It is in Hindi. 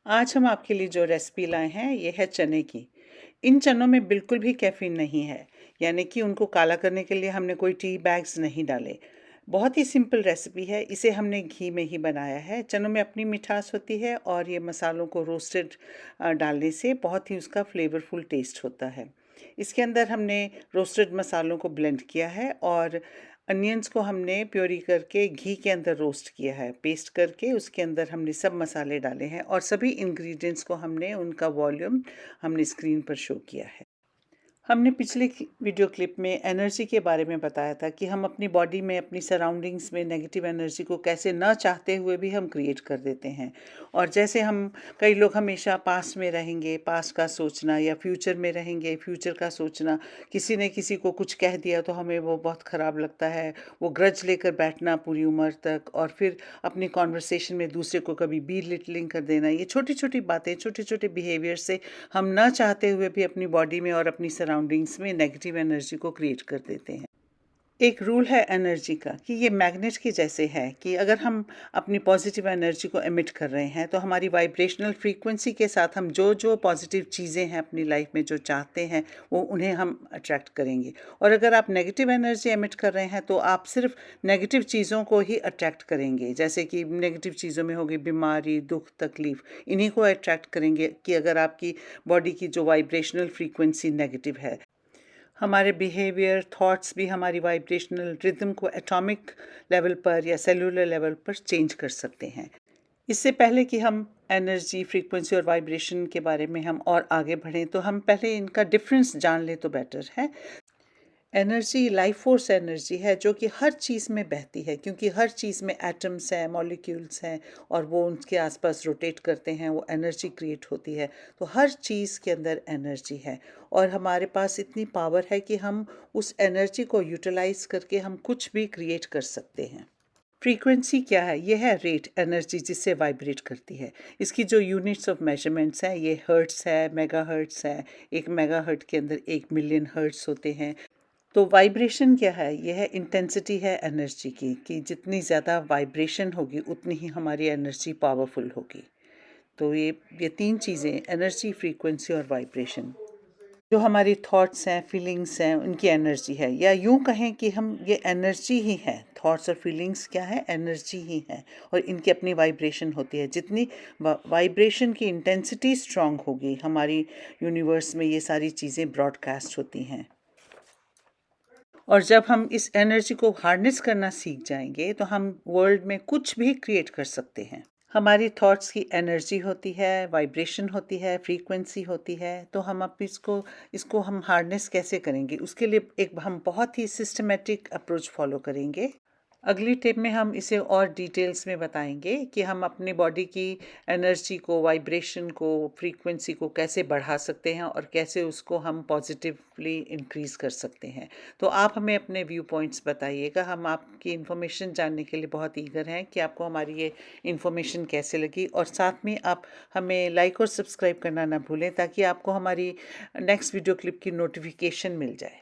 आज हम आपके लिए जो रेसिपी लाए हैं ये है चने की। इन चनों में बिल्कुल भी कैफ़ीन नहीं है, यानी कि उनको काला करने के लिए हमने कोई टी बैग्स नहीं डाले। बहुत ही सिंपल रेसिपी है, इसे हमने घी में ही बनाया है। चनों में अपनी मिठास होती है और ये मसालों को रोस्टेड डालने से बहुत ही उसका फ्लेवरफुल टेस्ट होता है। इसके अंदर हमने रोस्टेड मसालों को ब्लेंड किया है और अनियंस को हमने प्योरी करके घी के अंदर रोस्ट किया है। पेस्ट करके उसके अंदर हमने सब मसाले डाले हैं और सभी इंग्रेडिएंट्स को हमने उनका वॉल्यूम हमने स्क्रीन पर शो किया है। हमने पिछले वीडियो क्लिप में एनर्जी के बारे में बताया था कि हम अपनी बॉडी में, अपनी सराउंडिंग्स में नेगेटिव एनर्जी को कैसे न चाहते हुए भी हम क्रिएट कर देते हैं। और जैसे हम कई लोग हमेशा पास्ट में रहेंगे, पास्ट का सोचना, या फ्यूचर में रहेंगे, फ्यूचर का सोचना। किसी ने किसी को कुछ कह दिया तो हमें वो बहुत ख़राब लगता है, वो ग्रज लेकर बैठना पूरी उम्र तक, और फिर अपनी कॉन्वर्सेशन में दूसरे को कभी बी लिटलिंग कर देना। ये छोटी छोटी बातें, छोटे छोटे बिहेवियर से हम ना चाहते हुए भी अपनी बॉडी में और अपनी सराउंडिंग्स में नेगेटिव एनर्जी को क्रिएट कर देते हैं। एक रूल है एनर्जी का कि ये मैग्नेट के जैसे है कि अगर हम अपनी पॉजिटिव एनर्जी को एमिट कर रहे हैं तो हमारी वाइब्रेशनल फ्रीक्वेंसी के साथ हम जो जो पॉजिटिव चीज़ें हैं अपनी लाइफ में जो चाहते हैं वो उन्हें हम अट्रैक्ट करेंगे। और अगर आप नेगेटिव एनर्जी एमिट कर रहे हैं तो आप सिर्फ नेगेटिव चीज़ों को ही अट्रैक्ट करेंगे। जैसे कि नेगेटिव चीज़ों में होगी बीमारी, दुख, तकलीफ़, इन्हीं को अट्रैक्ट करेंगे कि अगर आपकी बॉडी की जो वाइब्रेशनल फ्रीक्वेंसी नेगेटिव है। हमारे बिहेवियर, थॉट्स भी हमारी वाइब्रेशनल रिदम को एटॉमिक लेवल पर या सेलुलर लेवल पर चेंज कर सकते हैं। इससे पहले कि हम एनर्जी, फ्रीक्वेंसी और वाइब्रेशन के बारे में हम और आगे बढ़ें तो हम पहले इनका डिफरेंस जान लें तो बेटर है। एनर्जी लाइफ फोर्स एनर्जी है जो कि हर चीज़ में बहती है, क्योंकि हर चीज़ में एटम्स हैं, मॉलिक्यूल्स हैं और वो उनके आसपास रोटेट करते हैं, वो एनर्जी क्रिएट होती है। तो हर चीज़ के अंदर एनर्जी है और हमारे पास इतनी पावर है कि हम उस एनर्जी को यूटिलाइज करके हम कुछ भी क्रिएट कर सकते हैं। फ्रीक्वेंसी क्या है? ये है रेट, एनर्जी जिससे वाइब्रेट करती है। इसकी जो यूनिट्स ऑफ मेजरमेंट्स हैं ये हर्ट्स है, मेगा हर्ट्स है। एक मेगा हर्ट के अंदर 1 मिलियन हर्ट्स होते हैं। तो वाइब्रेशन क्या है? यह है इंटेंसिटी है एनर्जी की, कि जितनी ज़्यादा वाइब्रेशन होगी उतनी ही हमारी एनर्जी पावरफुल होगी। तो ये तीन चीज़ें, एनर्जी, फ्रीक्वेंसी और वाइब्रेशन, जो हमारी थॉट्स हैं, फीलिंग्स हैं, उनकी एनर्जी है। या यूँ कहें कि हम ये एनर्जी ही है। थॉट्स और फीलिंग्स क्या है? एनर्जी ही है और इनकी अपनी वाइब्रेशन होती है। जितनी वाइब्रेशन की इंटेंसिटी स्ट्रांग होगी, हमारी यूनिवर्स में ये सारी चीज़ें ब्रॉडकास्ट होती हैं। और जब हम इस एनर्जी को हार्नेस करना सीख जाएंगे तो हम वर्ल्ड में कुछ भी क्रिएट कर सकते हैं। हमारी थॉट्स की एनर्जी होती है, वाइब्रेशन होती है, फ्रीक्वेंसी होती है। तो हम अब इसको हम हार्नेस कैसे करेंगे, उसके लिए एक हम बहुत ही सिस्टमेटिक अप्रोच फॉलो करेंगे। अगली टिप में हम इसे और डिटेल्स में बताएंगे कि हम अपनी बॉडी की एनर्जी को, वाइब्रेशन को, फ्रीक्वेंसी को कैसे बढ़ा सकते हैं और कैसे उसको हम पॉजिटिवली इंक्रीज़ कर सकते हैं। तो आप हमें अपने व्यू पॉइंट्स बताइएगा। हम आपकी इन्फॉर्मेशन जानने के लिए बहुत ईगर हैं कि आपको हमारी ये इन्फॉर्मेशन कैसे लगी, और साथ में आप हमें लाइक और सब्सक्राइब करना ना भूलें ताकि आपको हमारी नेक्स्ट वीडियो क्लिप की नोटिफिकेशन मिल जाए।